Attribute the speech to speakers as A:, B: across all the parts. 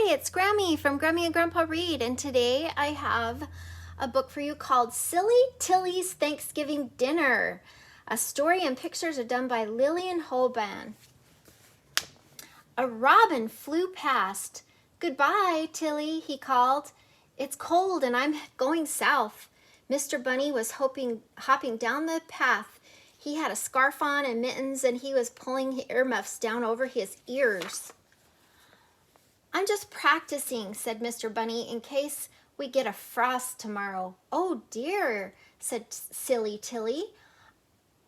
A: Hi, it's Grammy from Grammy and Grandpa Read, and today I have a book for you called Silly Tilly's Thanksgiving Dinner. A story and pictures are done by Lillian Hoban. A robin flew past. "Goodbye, Tilly," he called. "It's cold and I'm going south." Mr. Bunny was hopping down the path. He had a scarf on and mittens, and he was pulling earmuffs down over his ears. "I'm just practicing," said Mr. Bunny, "in case we get a frost tomorrow." "Oh dear," said silly Tilly.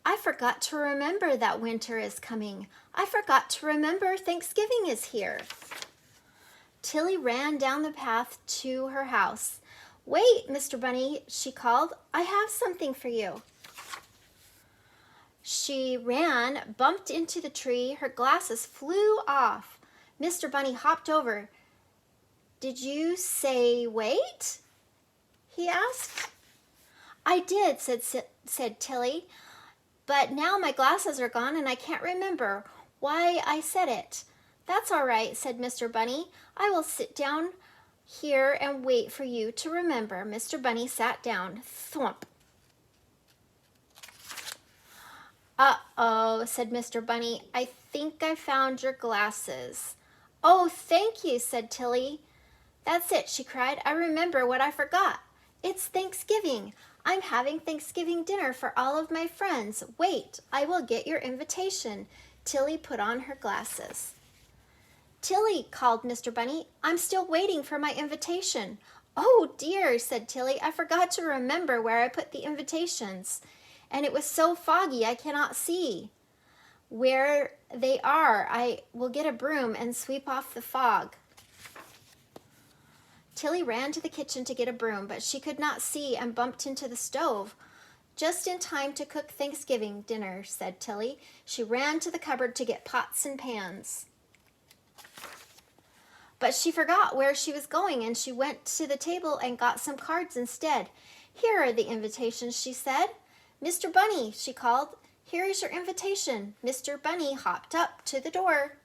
A: "I forgot to remember that winter is coming. I forgot to remember Thanksgiving is here." Tilly ran down the path to her house. "Wait, Mr. Bunny," she called. "I have something for you." She ran, bumped into the tree. Her glasses flew off. Mr. Bunny hopped over. "Did you say wait?" he asked. "I did," said Tilly, "but now my glasses are gone and I can't remember why I said it." "That's all right," said Mr. Bunny. "I will sit down here and wait for you to remember." Mr. Bunny sat down. Thwump. "Uh-oh," said Mr. Bunny. "I think I found your glasses." "Oh, thank you," said Tilly. "That's it," she cried. "I remember what I forgot. It's Thanksgiving. I'm having Thanksgiving dinner for all of my friends. Wait, I will get your invitation." Tilly put on her glasses. "Tilly," called Mr. Bunny, "I'm still waiting for my invitation." "Oh dear," said Tilly, "I forgot to remember where I put the invitations, and it was so foggy I cannot see where they are. I will get a broom and sweep off the fog." Tilly ran to the kitchen to get a broom, but she could not see and bumped into the stove. "Just in time to cook Thanksgiving dinner," said Tilly. She ran to the cupboard to get pots and pans. But she forgot where she was going, and she went to the table and got some cards instead. "Here are the invitations," she said. "Mr. Bunny," she called, "here is your invitation." Mr. Bunny hopped up to the door.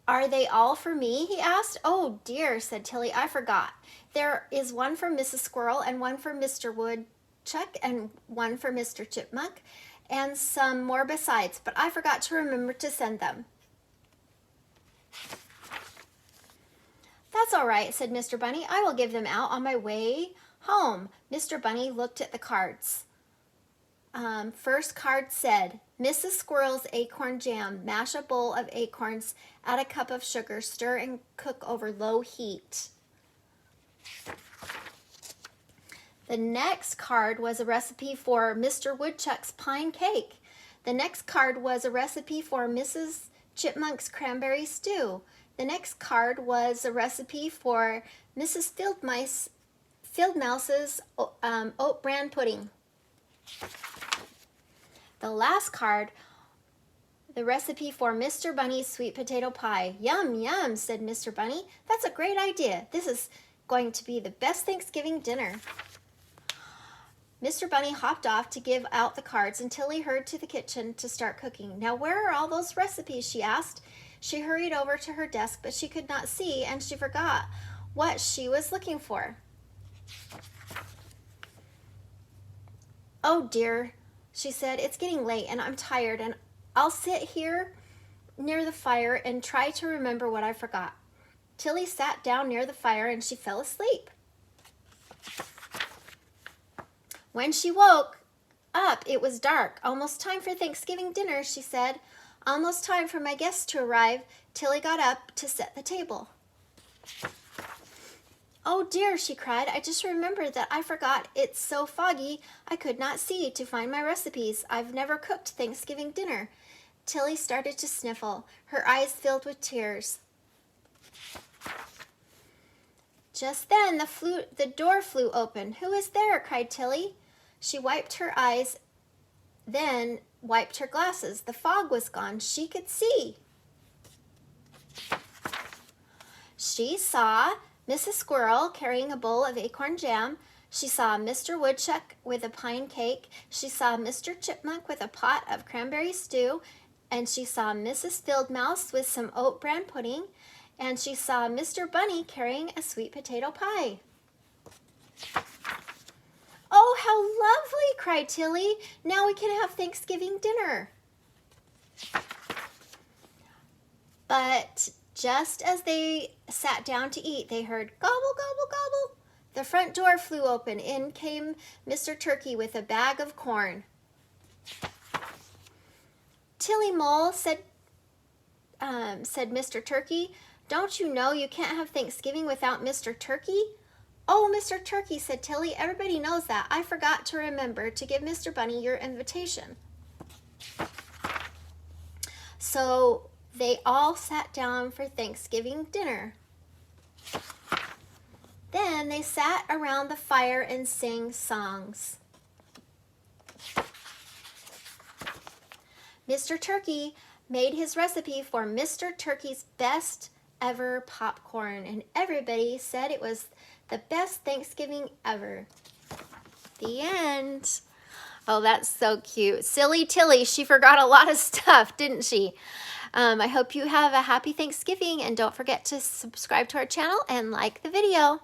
A: "Are they all for me?" he asked. "Oh dear," said Tilly, "I forgot. There is one for Mrs. Squirrel and one for Mr. Woodchuck and one for Mr. Chipmunk and some more besides, but I forgot to remember to send them." "That's all right," said Mr. Bunny. "I will give them out on my way home." Mr. Bunny looked at the cards. First card said, "Mrs. Squirrel's acorn jam. Mash a bowl of acorns, add a cup of sugar, stir and cook over low heat." The next card was a recipe for Mr. Woodchuck's pine cake. The next card was a recipe for Mrs. Chipmunk's cranberry stew. The next card was a recipe for Mrs. Field Mouse's oat bran pudding. The last card, the recipe for Mr. Bunny's sweet potato pie. "Yum, yum," said Mr. Bunny. "That's a great idea. This is going to be the best Thanksgiving dinner." Mr. Bunny hopped off to give out the cards and Tilly hurried to the kitchen to start cooking. "Now where are all those recipes?" she asked. She hurried over to her desk, but she could not see, and she forgot what she was looking for. "Oh dear," she said, "it's getting late and I'm tired, and I'll sit here near the fire and try to remember what I forgot." Tilly sat down near the fire and she fell asleep. When she woke up, it was dark. "Almost time for Thanksgiving dinner," she said. "Almost time for my guests to arrive." Tilly got up to set the table. "Oh dear," she cried, "I just remembered that I forgot. It's so foggy I could not see to find my recipes. I've never cooked Thanksgiving dinner." Tilly started to sniffle. Her eyes filled with tears. Just then the door flew open. "Who is there?" cried Tilly. She wiped her eyes, then wiped her glasses. The fog was gone. She could see. She saw Mrs. Squirrel carrying a bowl of acorn jam. She saw Mr. Woodchuck with a pine cake. She saw Mr. Chipmunk with a pot of cranberry stew. and she saw Mrs. Field Mouse with some oat bran pudding, and she saw Mr. Bunny carrying a sweet potato pie. "Oh, how lovely!" cried Tilly. "Now we can have Thanksgiving dinner." But just as they sat down to eat, they heard gobble, gobble, gobble. The front door flew open. In came Mr. Turkey with a bag of corn. "Tilly Mole," said Mr. Turkey, "don't you know you can't have Thanksgiving without Mr. Turkey?" "Oh, Mr. Turkey," said Tilly, "everybody knows that. I forgot to remember to give Mr. Bunny your invitation." So they all sat down for Thanksgiving dinner. Then they sat around the fire and sang songs. Mr. Turkey made his recipe for Mr. Turkey's best ever popcorn, and everybody said it was the best Thanksgiving ever. The end. Oh, that's so cute. Silly Tilly, she forgot a lot of stuff, didn't she? I hope you have a happy Thanksgiving, and don't forget to subscribe to our channel and like the video.